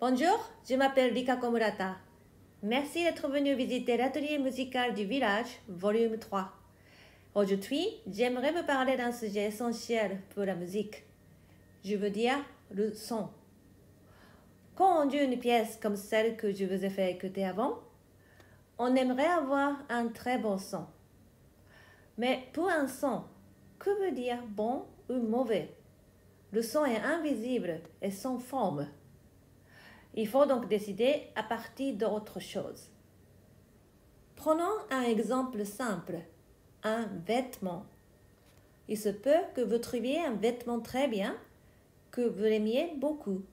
Bonjour, je m'appelle Rika Komurata. Merci d'être venu visiter l'atelier musical du village, volume 3. Aujourd'hui, j'aimerais vous parler d'un sujet essentiel pour la musique. Je veux dire le son. Quand on joue une pièce comme celle que je vous ai fait écouter avant, on aimerait avoir un très bon son. Mais pour un son, que veut dire bon ou mauvais? Le son est invisible et sans forme. Il faut donc décider à partir d'autre chose. Prenons un exemple simple, un vêtement. Il se peut que vous trouviez un vêtement très bien, que vous l'aimiez beaucoup.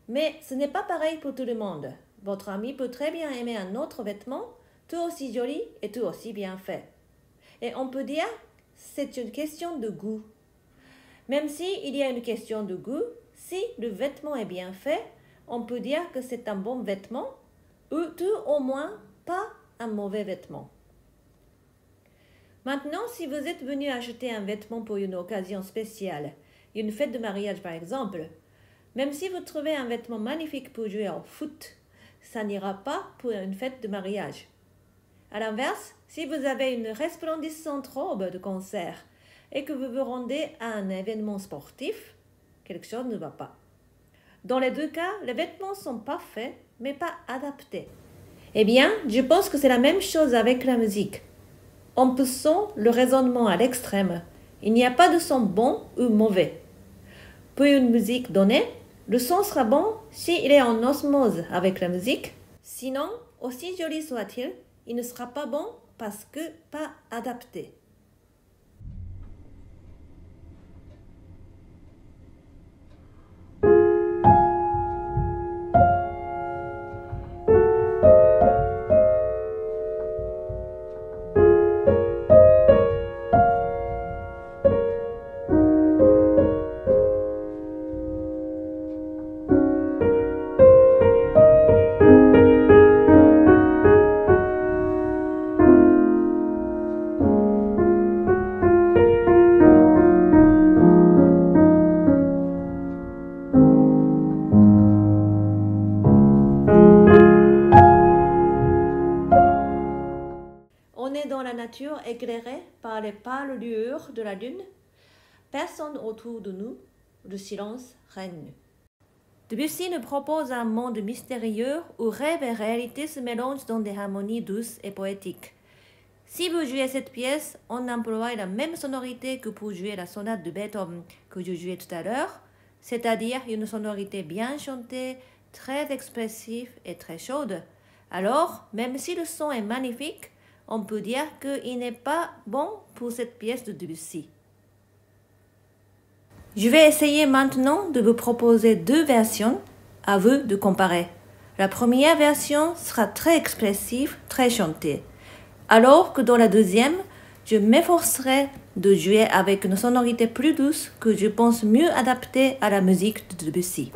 Mais ce n'est pas pareil pour tout le monde. Votre ami peut très bien aimer un autre vêtement, tout aussi joli et tout aussi bien fait. Et on peut dire c'est une question de goût. Même s'il y a une question de goût, si le vêtement est bien fait, on peut dire que c'est un bon vêtement ou tout au moins pas un mauvais vêtement. Maintenant, si vous êtes venu acheter un vêtement pour une occasion spéciale, une fête de mariage par exemple, même si vous trouvez un vêtement magnifique pour jouer au foot, ça n'ira pas pour une fête de mariage. À l'inverse, si vous avez une resplendissante robe de concert et que vous vous rendez à un événement sportif, quelque chose ne va pas. Dans les deux cas, les vêtements sont parfaits, mais pas adaptés. Eh bien, je pense que c'est la même chose avec la musique. On pousse le raisonnement à l'extrême. Il n'y a pas de son bon ou mauvais. Pour une musique donnée, le son sera bon s'il est en osmose avec la musique. Sinon, aussi joli soit-il, il ne sera pas bon parce que pas adapté. On est dans la nature éclairée par les pâles lueurs de la lune. Personne autour de nous, le silence règne. Debussy nous propose un monde mystérieux où rêve et réalité se mélangent dans des harmonies douces et poétiques. Si vous jouez cette pièce, on emploie la même sonorité que pour jouer la sonate de Beethoven que je jouais tout à l'heure, c'est-à-dire une sonorité bien chantée, très expressive et très chaude. Alors, même si le son est magnifique, on peut dire qu'il n'est pas bon pour cette pièce de Debussy. Je vais essayer maintenant de vous proposer deux versions, à vous de comparer. La première version sera très expressive, très chantée, alors que dans la deuxième, je m'efforcerai de jouer avec une sonorité plus douce que je pense mieux adaptée à la musique de Debussy.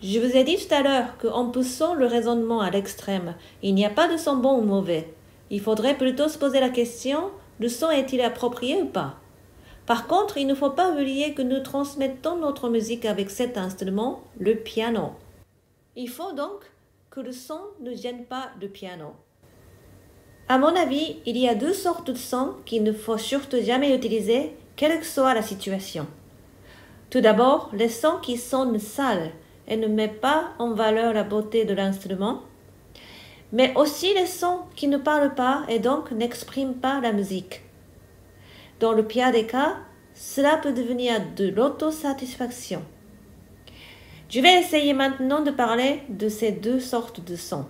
Je vous ai dit tout à l'heure qu'en poussant le raisonnement à l'extrême, il n'y a pas de son bon ou mauvais. Il faudrait plutôt se poser la question, le son est-il approprié ou pas? Par contre, il ne faut pas oublier que nous transmettons notre musique avec cet instrument, le piano. Il faut donc que le son ne gêne pas le piano. À mon avis, il y a deux sortes de sons qu'il ne faut surtout jamais utiliser, quelle que soit la situation. Tout d'abord, les sons qui sonnent sales et ne mettent pas en valeur la beauté de l'instrument, mais aussi les sons qui ne parlent pas et donc n'expriment pas la musique. Dans le pire des cas, cela peut devenir de l'autosatisfaction. Je vais essayer maintenant de parler de ces deux sortes de sons.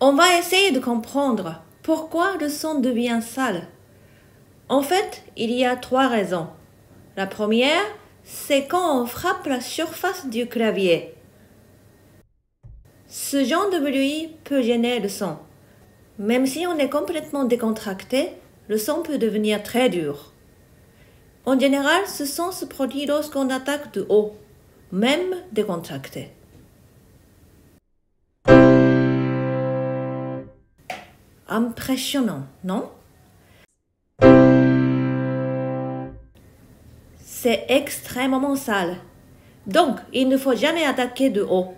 On va essayer de comprendre pourquoi le son devient sale. En fait, il y a 3 raisons. La première, c'est quand on frappe la surface du clavier. Ce genre de bruit peut gêner le son. Même si on est complètement décontracté, le son peut devenir très dur. En général, ce son se produit lorsqu'on attaque de haut, même décontracté. Impressionnant, non? C'est extrêmement sale. Donc, il ne faut jamais attaquer de haut.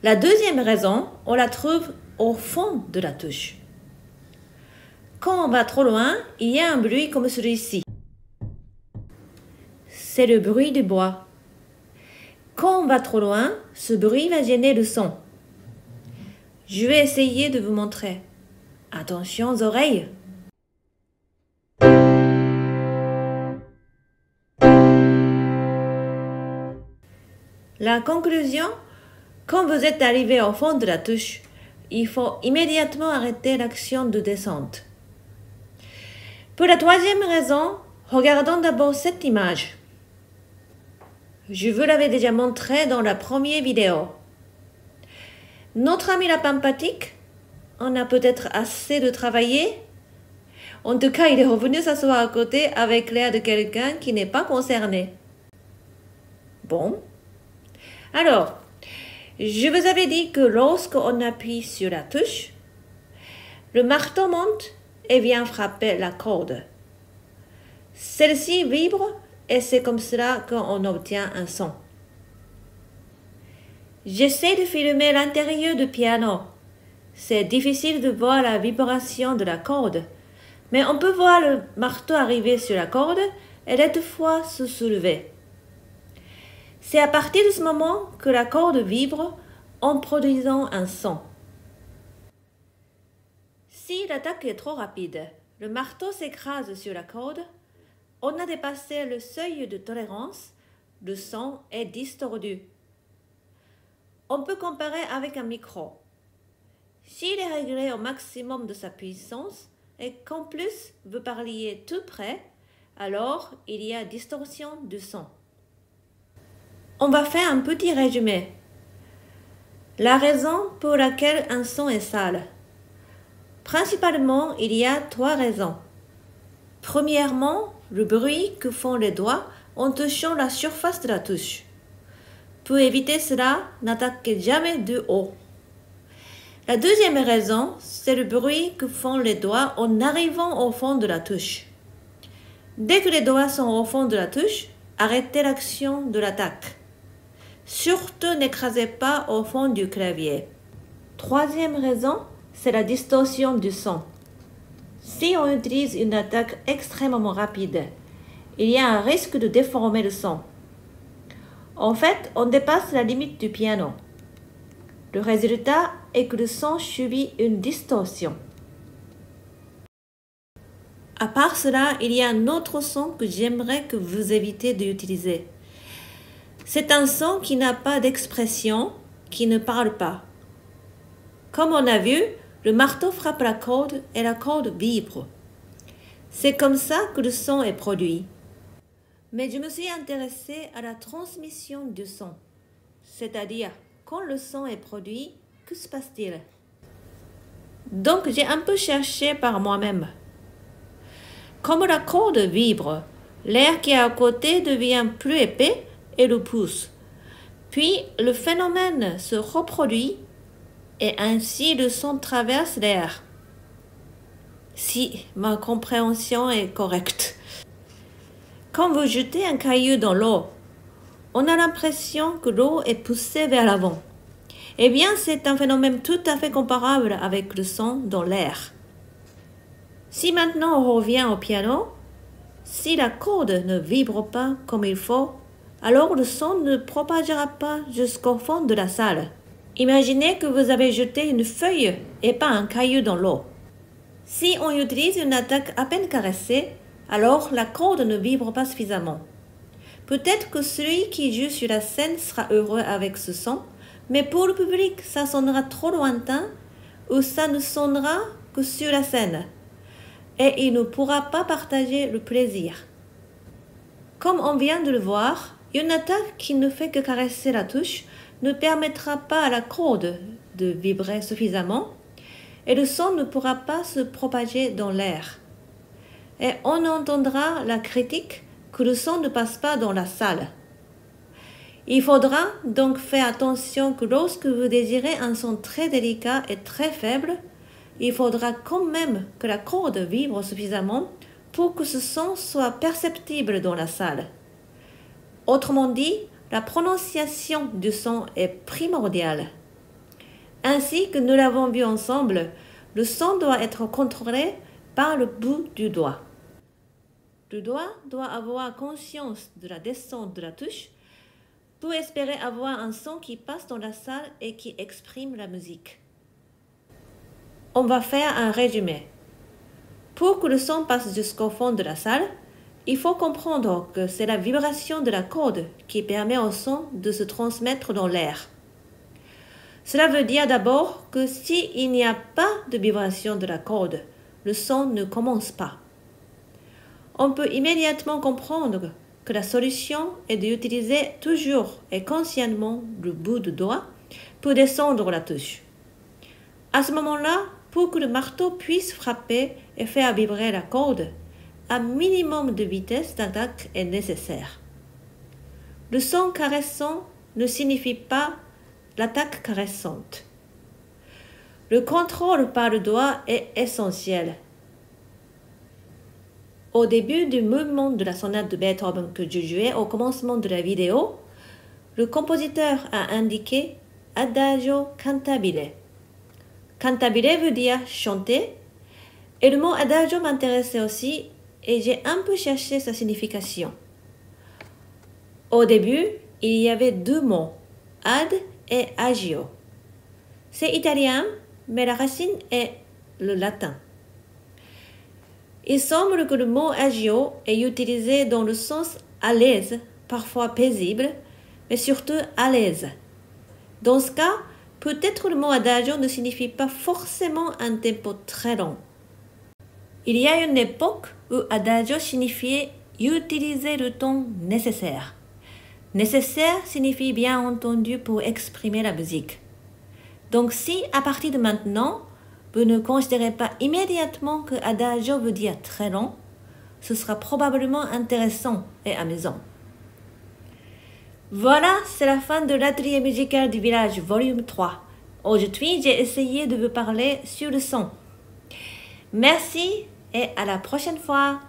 La deuxième raison, on la trouve au fond de la touche. Quand on va trop loin, il y a un bruit comme celui-ci. C'est le bruit du bois. Quand on va trop loin, ce bruit va gêner le son. Je vais essayer de vous montrer. Attention aux oreilles. La conclusion, quand vous êtes arrivé au fond de la touche, il faut immédiatement arrêter l'action de descente. Pour la troisième raison, regardons d'abord cette image. Je vous l'avais déjà montré dans la première vidéo. Notre ami lapin empathique, on a peut-être assez de travailler. En tout cas, il est revenu s'asseoir à côté avec l'air de quelqu'un qui n'est pas concerné. Bon. Alors, je vous avais dit que lorsqu'on appuie sur la touche, le marteau monte et vient frapper la corde. Celle-ci vibre et c'est comme cela qu'on obtient un son. J'essaie de filmer l'intérieur du piano. C'est difficile de voir la vibration de la corde, mais on peut voir le marteau arriver sur la corde et toutefois se soulever. C'est à partir de ce moment que la corde vibre en produisant un son. Si l'attaque est trop rapide, le marteau s'écrase sur la corde, on a dépassé le seuil de tolérance, le son est distordu. On peut comparer avec un micro. S'il est réglé au maximum de sa puissance et qu'en plus vous parliez tout près, alors il y a distorsion du son. On va faire un petit résumé. La raison pour laquelle un son est sale. Principalement, il y a 3 raisons. Premièrement, le bruit que font les doigts en touchant la surface de la touche. Pour éviter cela, n'attaquez jamais de haut. La deuxième raison, c'est le bruit que font les doigts en arrivant au fond de la touche. Dès que les doigts sont au fond de la touche, arrêtez l'action de l'attaque. Surtout n'écrasez pas au fond du clavier. Troisième raison, c'est la distorsion du son. Si on utilise une attaque extrêmement rapide, il y a un risque de déformer le son. En fait, on dépasse la limite du piano. Le résultat est que le son subit une distorsion. À part cela, il y a un autre son que j'aimerais que vous évitez d'utiliser. C'est un son qui n'a pas d'expression, qui ne parle pas. Comme on a vu, le marteau frappe la corde et la corde vibre. C'est comme ça que le son est produit. Mais je me suis intéressée à la transmission du son, c'est-à-dire quand le son est produit, que se passe-t-il? Donc j'ai un peu cherché par moi-même. Comme la corde vibre, l'air qui est à côté devient plus épais et le pousse. Puis le phénomène se reproduit et ainsi le son traverse l'air. Si ma compréhension est correcte. Quand vous jetez un caillou dans l'eau, on a l'impression que l'eau est poussée vers l'avant. Eh bien, c'est un phénomène tout à fait comparable avec le son dans l'air. Si maintenant on revient au piano, si la corde ne vibre pas comme il faut, alors le son ne propagera pas jusqu'au fond de la salle. Imaginez que vous avez jeté une feuille et pas un caillou dans l'eau. Si on utilise une attaque à peine caressée, alors la corde ne vibre pas suffisamment. Peut-être que celui qui joue sur la scène sera heureux avec ce son, mais pour le public, ça sonnera trop lointain ou ça ne sonnera que sur la scène et il ne pourra pas partager le plaisir. Comme on vient de le voir, une attaque qui ne fait que caresser la touche ne permettra pas à la corde de vibrer suffisamment et le son ne pourra pas se propager dans l'air. Et on entendra la critique que le son ne passe pas dans la salle. Il faudra donc faire attention que lorsque vous désirez un son très délicat et très faible, il faudra quand même que la corde vibre suffisamment pour que ce son soit perceptible dans la salle. Autrement dit, la prononciation du son est primordiale. Ainsi que nous l'avons vu ensemble, le son doit être contrôlé par le bout du doigt. Le doigt doit avoir conscience de la descente de la touche pour espérer avoir un son qui passe dans la salle et qui exprime la musique. On va faire un résumé. Pour que le son passe jusqu'au fond de la salle, il faut comprendre que c'est la vibration de la corde qui permet au son de se transmettre dans l'air. Cela veut dire d'abord que s'il n'y a pas de vibration de la corde, le son ne commence pas. On peut immédiatement comprendre que la solution est d'utiliser toujours et consciemment le bout du doigt pour descendre la touche. À ce moment-là, pour que le marteau puisse frapper et faire vibrer la corde, un minimum de vitesse d'attaque est nécessaire. Le son caressant ne signifie pas l'attaque caressante. Le contrôle par le doigt est essentiel. Au début du mouvement de la sonate de Beethoven que je jouais au commencement de la vidéo, le compositeur a indiqué Adagio cantabile. Cantabile veut dire chanter, et le mot adagio m'intéressait aussi et j'ai un peu cherché sa signification. Au début, il y avait deux mots, ad et agio. C'est italien, mais la racine est le latin. Il semble que le mot agio est utilisé dans le sens à l'aise, parfois paisible, mais surtout à l'aise. Dans ce cas, peut-être le mot adagio ne signifie pas forcément un tempo très long. Il y a une époque où adagio signifiait utiliser le ton nécessaire. Nécessaire signifie bien entendu pour exprimer la musique. Donc si à partir de maintenant, vous ne considérez pas immédiatement que adagio veut dire très long, ce sera probablement intéressant et amusant. Voilà, c'est la fin de l'atelier musical du village volume 3. Aujourd'hui, j'ai essayé de vous parler sur le son. Merci et à la prochaine fois.